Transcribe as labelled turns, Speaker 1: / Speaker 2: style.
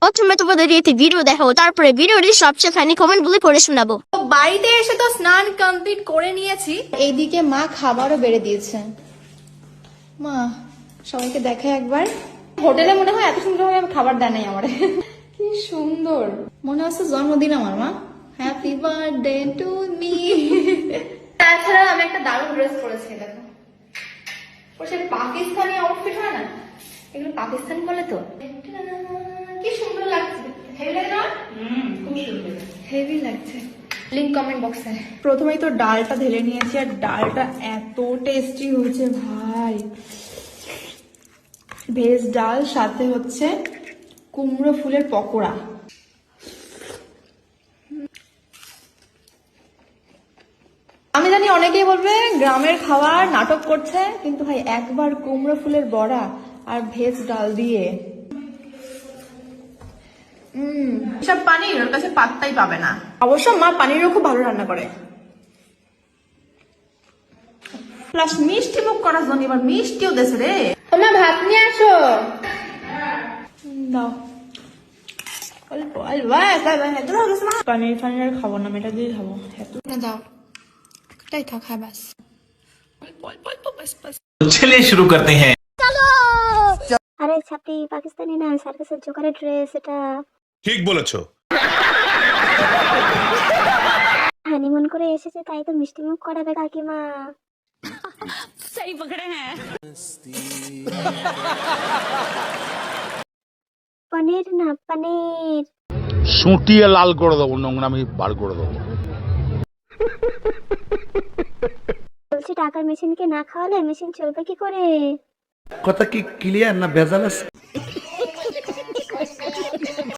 Speaker 1: প্রথমে তোমাদের এতে ভিডিও দেখাবো, তারপরে ভিডিওটি সবচেয়ে ফানি কমেন্ট গুলি পড়ে শোনাবো।
Speaker 2: তো বাড়িতে এসে তো স্নান কমপ্লিট করে নিয়েছি, এইদিকে মা খাবারও বেড়ে দিয়েছে। মা সবাইকে দেখে একবার, হোটেলে মনে হয় এত সুন্দর ভাবে খাবার দেয় নাই আমার। কি সুন্দর, মনে হচ্ছে জন্মদিন আমার। মা হ্যাপি বার্থডে টু মি। তাছাড়া আমি একটা দারুণ ড্রেস পরেছি, দেখো সে পাকিস্তানি আউটফিট হয় না, এগুলো পাকিস্তানি বলে তো। কি সুন্দর লাগছে, হেভি লাগে না? খুব সুন্দর, হেভি লাগছে। লিংক কমেন্ট বক্সে। প্রথমেই তো ডালটা ঢেলে নিয়েছি, আর ডালটা এত টেস্টি হয়েছে ভাই। ভেজ ডাল, সাথে হচ্ছে কুমড়ো ফুলের পকোড়া। আমি জানি অনেকেই বলবে গ্রামের খাবার নাটক করছে, কিন্তু ভাই একবার কুমড়ো ফুলের বড়া আর ভেজ ডাল দিয়ে সব পানির ওর কাছে পাত্তাই পাবে না। অবশ্য মা পানিরও খুব ভালো রান্না করে। প্লাস মিষ্টি মুখ করার জন্য এবার মিষ্টিও দেছে রে। তোমার ভাত নিয়ে আসো, দাও অল্প অল্প। পানির ফানির খাবো না, এটা দিয়ে খাবো। দাও একটাই থাক, হ্যাঁ বাস।
Speaker 3: चलिए शुरू करते हैं।
Speaker 1: আরে ছাপড়ি, পাকিস্তানি না, সার্কাসের জোকারের ড্রেস এটা।
Speaker 3: ঠিক বলেছো।
Speaker 1: হানিমুন করে এসেছে, তাই তো মিষ্টি মুখ করাবে কাকিমা। সেই পকড়ে হ্যাঁ। পনির না পনির।
Speaker 4: সুটিয়ে লাল করে দেবো, নোংরামি বার করে দেবো।
Speaker 1: বলছি টাকার মেশিনকে না খাওয়ালে মেশিন চলবে কি করে?
Speaker 5: কথা কি ক্লিয়ার না ভেজাল আছে?